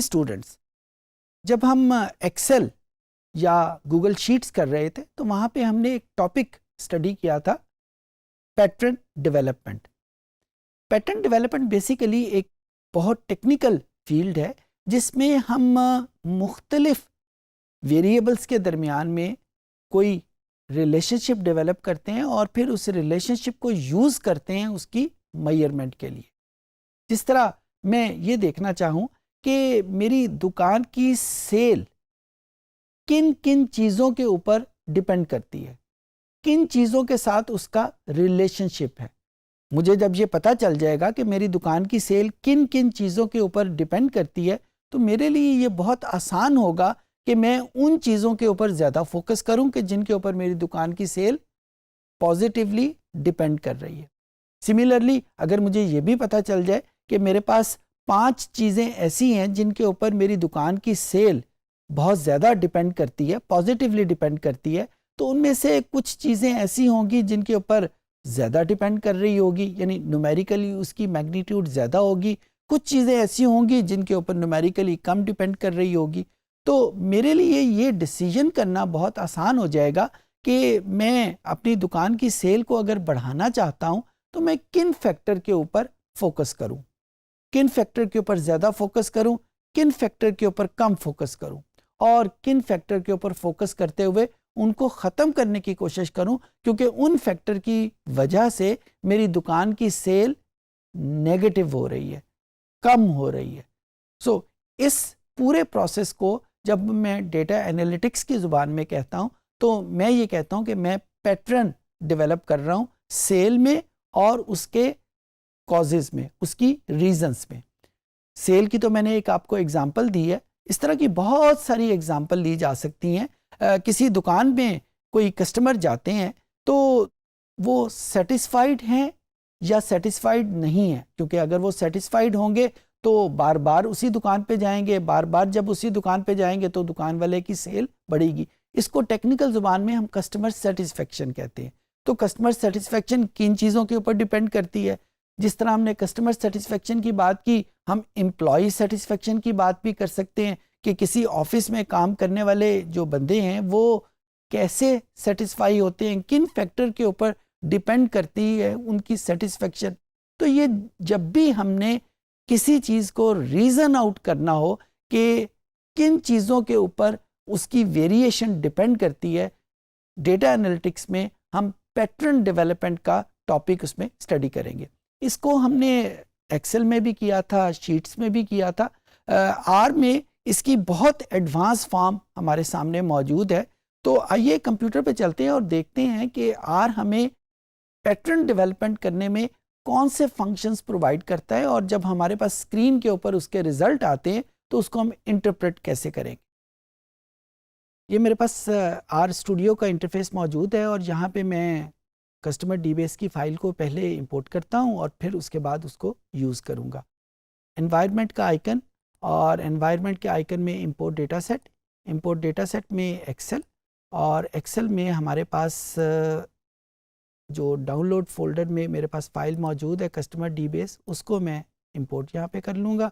Students, जब हम Excel या गूगल शीट्स कर रहे थे तो वहाँ पे हमने एक टॉपिक स्टडी किया था, pattern development. Pattern development basically एक बहुत टेक्निकल फील्ड है जिसमें हम मुख्तलिफ वेरिएबल्स के दरमियान में कोई रिलेशनशिप डेवलप करते हैं और फिर उस रिलेशनशिप को यूज़ करते हैं उसकी मेजरमेंट के लिए। जिस तरह मैं ये देखना चाहूँ कि मेरी दुकान की सेल किन किन चीज़ों के ऊपर डिपेंड करती है, किन चीज़ों के साथ उसका रिलेशनशिप है। मुझे जब ये पता चल जाएगा कि मेरी दुकान की सेल किन किन चीज़ों के ऊपर डिपेंड करती है तो मेरे लिए ये बहुत आसान होगा कि मैं उन चीज़ों के ऊपर ज़्यादा फोकस करूं कि जिनके ऊपर मेरी दुकान की सेल पॉजिटिवली डिपेंड कर रही है। सिमिलरली अगर मुझे ये भी पता चल जाए कि मेरे पास 5 चीज़ें ऐसी हैं जिनके ऊपर मेरी दुकान की सेल बहुत ज़्यादा डिपेंड करती है, पॉजिटिवली डिपेंड करती है, तो उनमें से कुछ चीज़ें ऐसी होंगी जिनके ऊपर ज़्यादा डिपेंड कर रही होगी, यानी न्यूमेरिकली उसकी मैग्नीट्यूड ज़्यादा होगी। कुछ चीज़ें ऐसी होंगी जिनके ऊपर न्यूमेरिकली कम डिपेंड कर रही होगी। तो मेरे लिए ये डिसीजन करना बहुत आसान हो जाएगा कि मैं अपनी दुकान की सेल को अगर बढ़ाना चाहता हूँ तो मैं किन फैक्टर के ऊपर फोकस करूँ, किन फैक्टर के ऊपर ज़्यादा फोकस करूँ, किन फैक्टर के ऊपर कम फोकस करूँ, और किन फैक्टर के ऊपर फोकस करते हुए उनको ख़त्म करने की कोशिश करूं, क्योंकि उन फैक्टर की वजह से मेरी दुकान की सेल नेगेटिव हो रही है, कम हो रही है। सो इस पूरे प्रोसेस को जब मैं डेटा एनालिटिक्स की ज़ुबान में कहता हूं तो मैं ये कहता हूं कि मैं पैटर्न डेवलप कर रहा हूं सेल में और उसके कॉजेज़ में, उसकी रीजंस में। सेल की तो मैंने एक आपको एग्जांपल दी है, इस तरह की बहुत सारी एग्जांपल ली जा सकती हैं। किसी दुकान में कोई कस्टमर जाते हैं तो वो सेटिस्फाइड हैं या सेटिस्फाइड नहीं है, क्योंकि अगर वो सेटिस्फाइड होंगे तो बार बार उसी दुकान पे जाएंगे, बार बार जब उसी दुकान पे जाएंगे तो दुकान वाले की सेल बढ़ेगी। इसको टेक्निकल ज़ुबान में हम कस्टमर सेटिस्फेक्शन कहते हैं। तो कस्टमर सेटिस्फेक्शन किन चीज़ों के ऊपर डिपेंड करती है? जिस तरह हमने कस्टमर सेटिस्फेक्शन की बात की, हम एम्प्लॉय सेटिस्फेक्शन की बात भी कर सकते हैं कि किसी ऑफिस में काम करने वाले जो बंदे हैं वो कैसे सेटिस्फाई होते हैं, किन फैक्टर के ऊपर डिपेंड करती है उनकी सेटिस्फेक्शन। तो ये जब भी हमने किसी चीज़ को रीज़न आउट करना हो कि किन चीज़ों के ऊपर उसकी वेरिएशन डिपेंड करती है, डेटा एनालिटिक्स में हम पैटर्न डेवलपमेंट का टॉपिक उसमें स्टडी करेंगे। इसको हमने एक्सेल में भी किया था, शीट्स में भी किया था। आर में इसकी बहुत एडवांस फॉर्म हमारे सामने मौजूद है। तो आइए कंप्यूटर पे चलते हैं और देखते हैं कि आर हमें पैटर्न डेवलपमेंट करने में कौन से फंक्शंस प्रोवाइड करता है, और जब हमारे पास स्क्रीन के ऊपर उसके रिजल्ट आते हैं तो उसको हम इंटरप्रेट कैसे करेंगे। ये मेरे पास आर स्टूडियो का इंटरफेस मौजूद है और यहाँ पे मैं कस्टमर डीबीएस की फ़ाइल को पहले इंपोर्ट करता हूँ और फिर उसके बाद उसको यूज़ करूँगा। एनवायरनमेंट का आइकन, और एनवायरनमेंट के आइकन में import data set, import data set में एक्सेल, और एक्सेल में हमारे पास जो डाउनलोड फोल्डर में मेरे पास फ़ाइल मौजूद है कस्टमर डीबीएस, उसको मैं इंपोर्ट यहाँ पे कर लूँगा।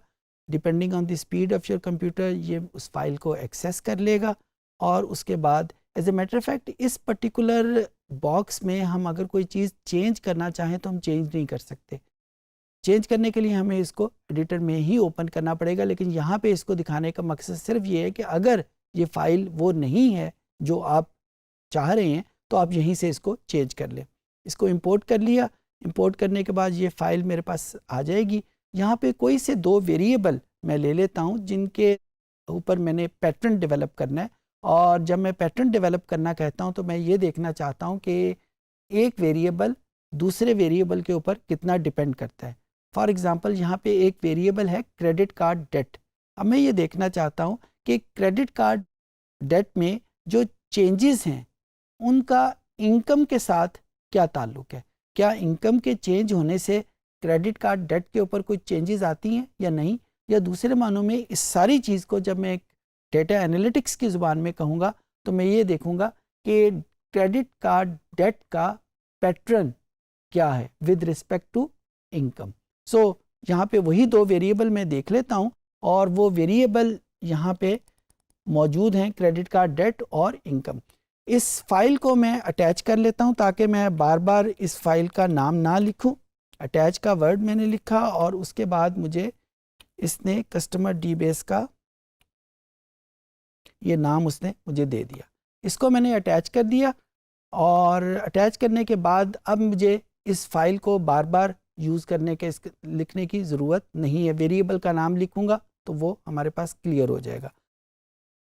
Depending on the speed of your computer ये उस फाइल को एक्सेस कर लेगा, और उसके बाद as a matter of fact इस पर्टिकुलर बॉक्स में हम अगर कोई चीज़ चेंज करना चाहें तो हम चेंज नहीं कर सकते। चेंज करने के लिए हमें इसको एडिटर में ही ओपन करना पड़ेगा, लेकिन यहाँ पे इसको दिखाने का मकसद सिर्फ ये है कि अगर ये फ़ाइल वो नहीं है जो आप चाह रहे हैं तो आप यहीं से इसको चेंज कर लें। इसको इंपोर्ट कर लिया, इंपोर्ट करने के बाद ये फ़ाइल मेरे पास आ जाएगी। यहाँ पे कोई से 2 वेरिएबल मैं ले लेता हूँ जिनके ऊपर मैंने पैटर्न डेवलप करना है, और जब मैं पैटर्न डेवलप करना कहता हूँ तो मैं ये देखना चाहता हूँ कि एक वेरिएबल दूसरे वेरिएबल के ऊपर कितना डिपेंड करता है। फॉर एग्ज़ाम्पल यहाँ पे एक वेरिएबल है क्रेडिट कार्ड डेट। अब मैं ये देखना चाहता हूँ कि क्रेडिट कार्ड डेट में जो चेंजेस हैं उनका इनकम के साथ क्या ताल्लुक़ है, क्या इनकम के चेंज होने से क्रेडिट कार्ड डेट के ऊपर कोई चेंजेस आती हैं या नहीं, या दूसरे मानों में इस सारी चीज़ को जब मैं डेटा एनालिटिक्स की ज़ुबान में कहूँगा तो मैं ये देखूँगा कि क्रेडिट कार्ड डेट का पैटर्न क्या है with respect to income. So यहाँ पे वही 2 वेरिएबल मैं देख लेता हूँ। और वो वेरिएबल यहाँ पे मौजूद हैं, क्रेडिट कार्ड डेट और इनकम। इस फाइल को मैं अटैच कर लेता हूँ ताकि मैं बार बार इस फाइल का नाम ना लिखूँ। अटैच का वर्ड मैंने लिखा और उसके बाद मुझे इसने कस्टमर डीबेस का ये नाम उसने मुझे दे दिया। इसको मैंने अटैच कर दिया और अटैच करने के बाद अब मुझे इस फाइल को बार बार यूज़ करने के लिखने की ज़रूरत नहीं है। वेरिएबल का नाम लिखूँगा तो वो हमारे पास क्लियर हो जाएगा।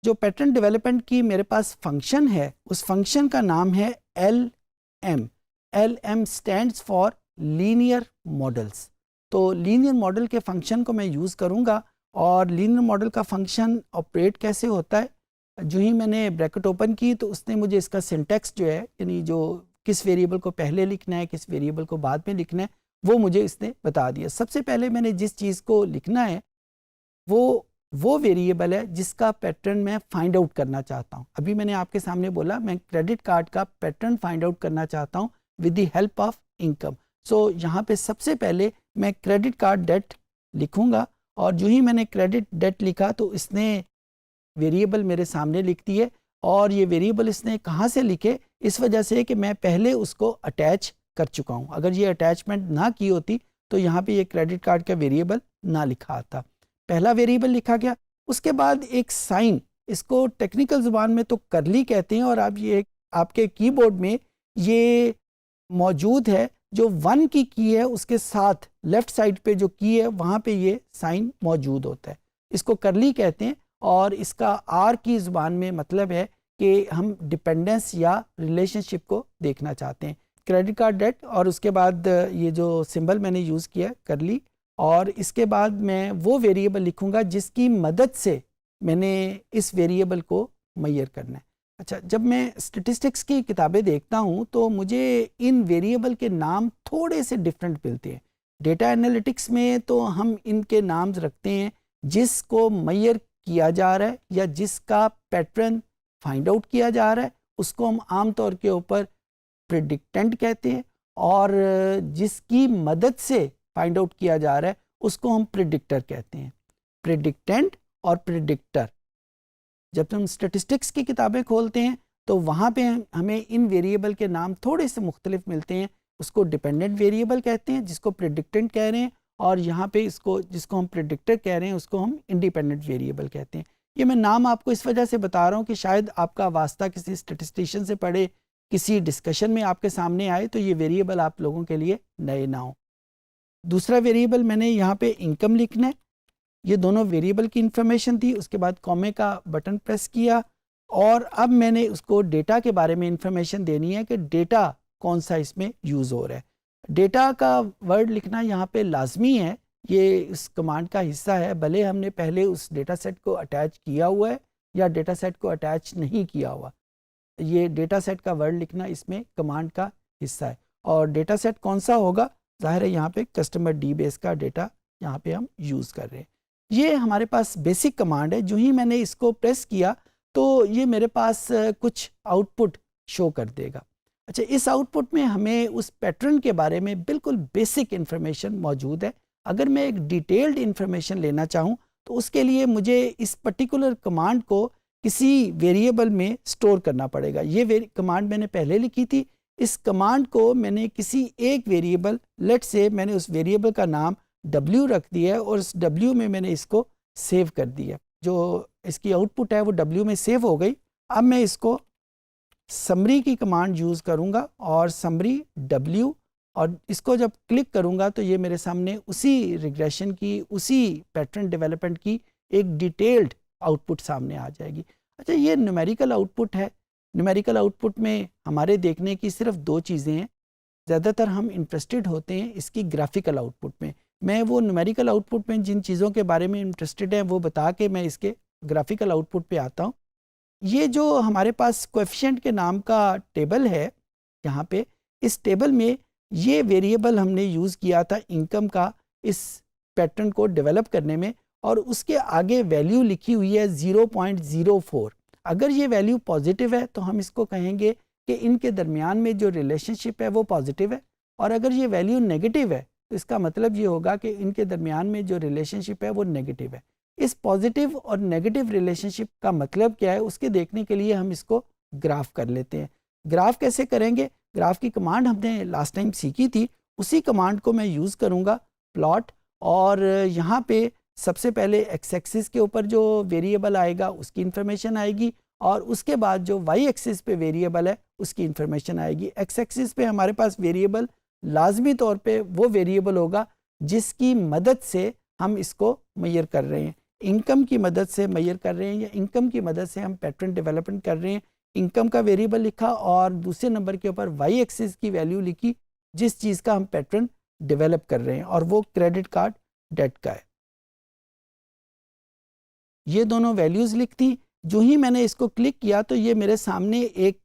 जो पैटर्न डेवलपमेंट की मेरे पास फंक्शन है उस फंक्शन का नाम है LM। LM stands for linear models. तो लीनियर मॉडल के फंक्शन को मैं यूज़ करूँगा और लीनियर मॉडल का फंक्शन ऑपरेट कैसे होता है, जो ही मैंने ब्रैकेट ओपन की तो उसने मुझे इसका सिंटैक्स जो है, यानी जो किस वेरिएबल को पहले लिखना है किस वेरिएबल को बाद में लिखना है, वो मुझे इसने बता दिया। सबसे पहले मैंने जिस चीज़ को लिखना है वो वेरिएबल है जिसका पैटर्न मैं फाइंड आउट करना चाहता हूँ। अभी मैंने आपके सामने बोला मैं क्रेडिट कार्ड का पैटर्न फाइंड आउट करना चाहता हूँ with the help of income. So यहाँ पे सबसे पहले मैं क्रेडिट कार्ड डेट लिखूँगा और जो ही मैंने क्रेडिट डेट लिखा तो इसने वेरिएबल मेरे सामने लिख दी है। और ये वेरिएबल इसने कहाँ से लिखे, इस वजह से कि मैं पहले उसको अटैच कर चुका हूँ। अगर ये अटैचमेंट ना की होती तो यहाँ पे ये क्रेडिट कार्ड का वेरिएबल ना लिखा आता। पहला वेरिएबल लिखा गया, उसके बाद एक साइन, इसको टेक्निकल ज़ुबान में तो करली कहते हैं और अब ये आपके कीबोर्ड में ये मौजूद है। जो 1 की की है उसके साथ लेफ़्ट साइड पे जो की है वहाँ पे ये साइन मौजूद होता है, इसको करली कहते हैं। और इसका आर की ज़ुबान में मतलब है कि हम डिपेंडेंस या रिलेशनशिप को देखना चाहते हैं। क्रेडिट कार्ड डेट और उसके बाद ये जो सिंबल मैंने यूज़ किया करली, और इसके बाद मैं वो वेरिएबल लिखूंगा जिसकी मदद से मैंने इस वेरिएबल को मैयर करना है। अच्छा, जब मैं स्टैटिस्टिक्स की किताबें देखता हूँ तो मुझे इन वेरिएबल के नाम थोड़े से डिफरेंट मिलते हैं। डेटा एनालिटिक्स में तो हम इनके नाम रखते हैं जिसको मैयर किया जा रहा है या जिसका पैटर्न फाइंड आउट किया जा रहा है, उसको हम आमतौर के ऊपर प्रेडिक्टेंट कहते हैं, और जिसकी मदद से फाइंड आउट किया जा रहा है उसको हम प्रेडिक्टर कहते हैं। प्रेडिक्टेंट और प्रेडिक्टर, जब हम स्टैटिस्टिक्स की किताबें खोलते हैं तो वहाँ पे हमें इन वेरिएबल के नाम थोड़े से मुख्तलिफ मिलते हैं। उसको डिपेंडेंट वेरिएबल कहते हैं जिसको प्रेडिक्टेंट कह रहे हैं, और यहाँ पे इसको जिसको हम प्रेडिक्टर कह रहे हैं उसको हम इंडिपेंडेंट वेरिएबल कहते हैं। ये मैं नाम आपको इस वजह से बता रहा हूँ कि शायद आपका वास्ता किसी स्टैटिस्टिशियन से पढ़े, किसी डिस्कशन में आपके सामने आए तो ये वेरिएबल आप लोगों के लिए नए ना हो। दूसरा वेरिएबल मैंने यहाँ पे इनकम लिखना है। ये दोनों वेरिएबल की इंफॉर्मेशन थी। उसके बाद कॉमे का बटन प्रेस किया और अब मैंने उसको डेटा के बारे में इंफॉर्मेशन देनी है कि डेटा कौन सा इसमें यूज़ हो रहा है। डेटा का वर्ड लिखना यहाँ पे लाजमी है, ये इस कमांड का हिस्सा है, भले हमने पहले उस डेटा सेट को अटैच किया हुआ है या डेटा सेट को अटैच नहीं किया हुआ। ये डेटा सेट का वर्ड लिखना इसमें कमांड का हिस्सा है। और डेटा सेट कौन सा होगा, ज़ाहिर है यहाँ पे कस्टमर डीबेस का डेटा यहाँ पे हम यूज़ कर रहे हैं। ये हमारे पास बेसिक कमांड है। जो ही मैंने इसको प्रेस किया तो ये मेरे पास कुछ आउटपुट शो कर देगा। अच्छा, इस आउटपुट में हमें उस पैटर्न के बारे में बिल्कुल बेसिक इन्फॉर्मेशन मौजूद है। अगर मैं एक डिटेल्ड इन्फॉर्मेशन लेना चाहूँ तो उसके लिए मुझे इस पर्टिकुलर कमांड को किसी वेरिएबल में स्टोर करना पड़ेगा। ये कमांड मैंने पहले लिखी थी। इस कमांड को मैंने किसी एक वेरिएबल, लेट से मैंने उस वेरिएबल का नाम W रख दिया है और उस W में मैंने इसको सेव कर दिया। जो इसकी आउटपुट है वो W में सेव हो गई। अब मैं इसको समरी की कमांड यूज़ करूँगा और समरी W, और इसको जब क्लिक करूँगा तो ये मेरे सामने उसी रिग्रेशन की, उसी पैटर्न डेवलपमेंट की एक डिटेल्ड आउटपुट सामने आ जाएगी। अच्छा, ये न्यूमेरिकल आउटपुट है। न्यूमेरिकल आउटपुट में हमारे देखने की सिर्फ दो चीज़ें हैं। ज़्यादातर हम इंटरेस्टेड होते हैं इसकी ग्राफिकल आउटपुट में। मैं वो न्यूमेरिकल आउटपुट में जिन चीज़ों के बारे में इंटरेस्टेड है वो बता के मैं इसके ग्राफिकल आउटपुट पे आता हूँ। ये जो हमारे पास कोएफिशिएंट के नाम का टेबल है, यहाँ पे इस टेबल में ये वेरिएबल हमने यूज़ किया था इनकम का इस पैटर्न को डेवलप करने में, और उसके आगे वैल्यू लिखी हुई है 0.04। अगर ये वैल्यू पॉजिटिव है तो हम इसको कहेंगे कि इनके दरमियान में जो रिलेशनशिप है वो पॉजिटिव है, और अगर ये वैल्यू नेगेटिव है तो इसका मतलब ये होगा कि इनके दरमियान में जो रिलेशनशिप है वो नेगेटिव है। इस पॉजिटिव और नेगेटिव रिलेशनशिप का मतलब क्या है उसके देखने के लिए हम इसको ग्राफ कर लेते हैं। ग्राफ कैसे करेंगे? ग्राफ की कमांड हमने लास्ट टाइम सीखी थी, उसी कमांड को मैं यूज़ करूँगा, प्लॉट, और यहाँ पे सबसे पहले एक्स एक्सिस के ऊपर जो वेरिएबल आएगा उसकी इन्फॉर्मेशन आएगी, और उसके बाद जो वाई एक्सिस पे वेरिएबल है उसकी इन्फॉर्मेशन आएगी। एक्स एक्सिस पे हमारे पास वेरिएबल लाजमी तौर पे वो वेरिएबल होगा जिसकी मदद से हम इसको मेजर कर रहे हैं। इनकम की मदद से मेजर कर रहे हैं या इनकम की मदद से हम पैटर्न डेवलपमेंट कर रहे हैं। इनकम का वेरिएबल लिखा और दूसरे नंबर के ऊपर वाई एक्सिस की वैल्यू लिखी जिस चीज़ का हम पैटर्न डेवलप कर रहे हैं, और वो क्रेडिट कार्ड डेट का है। ये दोनों वैल्यूज़ लिखती, जो ही मैंने इसको क्लिक किया तो ये मेरे सामने एक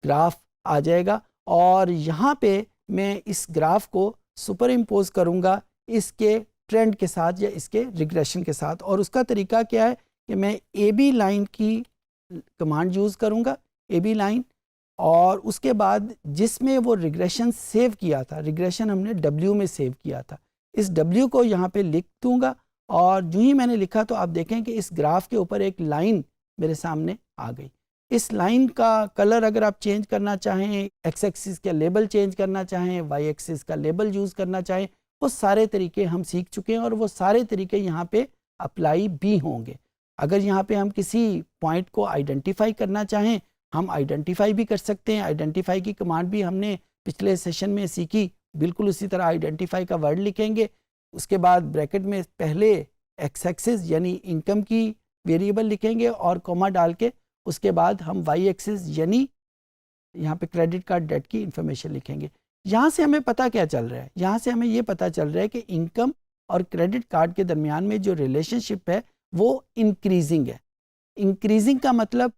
ग्राफ आ जाएगा, और यहाँ पे मैं इस ग्राफ को सुपर इम्पोज करूँगा इसके ट्रेंड के साथ या इसके रिग्रेशन के साथ। और उसका तरीका क्या है कि मैं ए बी लाइन की कमांड यूज़ करूँगा, ए बी लाइन, और उसके बाद जिसमें वो रिग्रेशन सेव किया था, रिग्रेशन हमने डब्ल्यू में सेव किया था, इस डब्ल्यू को यहाँ पे लिख दूँगा। और जो ही मैंने लिखा तो आप देखें कि इस ग्राफ के ऊपर एक लाइन मेरे सामने आ गई। इस लाइन का कलर अगर आप चेंज करना चाहें, एक्स एक्सिस का लेबल चेंज करना चाहें, वाई एक्सिस का लेबल यूज़ करना चाहें, वो सारे तरीके हम सीख चुके हैं और वो सारे तरीके यहाँ पे अप्लाई भी होंगे। अगर यहाँ पे हम किसी पॉइंट को आइडेंटिफाई करना चाहें, हम आइडेंटिफाई भी कर सकते हैं। आइडेंटिफाई की कमांड भी हमने पिछले सेशन में सीखी, बिल्कुल उसी तरह आइडेंटिफाई का वर्ड लिखेंगे, उसके बाद ब्रैकेट में पहले एक्स एक्सिस यानी इनकम की वेरिएबल लिखेंगे और कॉमा डाल के उसके बाद हम वाई एक्सिस यानी यहाँ पे क्रेडिट कार्ड डेट की इंफॉर्मेशन लिखेंगे। यहाँ से हमें पता क्या चल रहा है? यहाँ से हमें ये पता चल रहा है कि इनकम और क्रेडिट कार्ड के दरमियान में जो रिलेशनशिप है वो इंक्रीजिंग है। इंक्रीजिंग का मतलब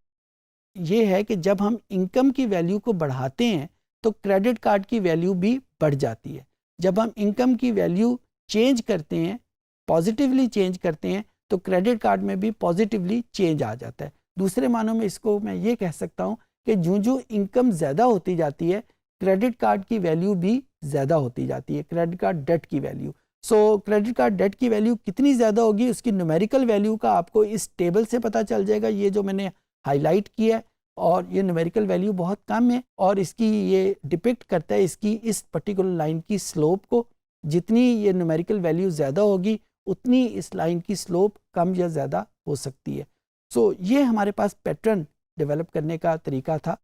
ये है कि जब हम इनकम की वैल्यू को बढ़ाते हैं तो क्रेडिट कार्ड की वैल्यू भी बढ़ जाती है। जब हम इनकम की वैल्यू चेंज करते हैं, पॉजिटिवली चेंज करते हैं, तो क्रेडिट कार्ड में भी पॉजिटिवली चेंज आ जाता है। दूसरे मानों में इसको मैं ये कह सकता हूँ कि जो इनकम ज़्यादा होती जाती है क्रेडिट कार्ड की वैल्यू भी ज़्यादा होती जाती है, क्रेडिट कार्ड डेट की value. So credit card debt की वैल्यू कितनी ज़्यादा होगी उसकी न्यूमेरिकल वैल्यू का आपको इस टेबल से पता चल जाएगा, ये जो मैंने हाईलाइट किया है, और ये न्यूमेरिकल वैल्यू बहुत कम है और इसकी ये डिपिक्ट करता है इसकी इस पर्टिकुलर लाइन की स्लोप को। जितनी ये न्यूमेरिकल वैल्यू ज़्यादा होगी उतनी इस लाइन की स्लोप कम या ज़्यादा हो सकती है। सो ये हमारे पास पैटर्न डेवलप करने का तरीका था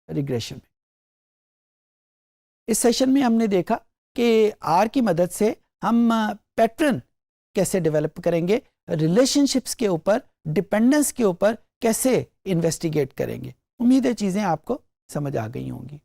रिग्रेशन में। इस सेशन में हमने देखा कि आर की मदद से हम पैटर्न कैसे डेवलप करेंगे, रिलेशनशिप्स के ऊपर, डिपेंडेंस के ऊपर कैसे इन्वेस्टिगेट करेंगे। उम्मीद है चीज़ें आपको समझ आ गई होंगी।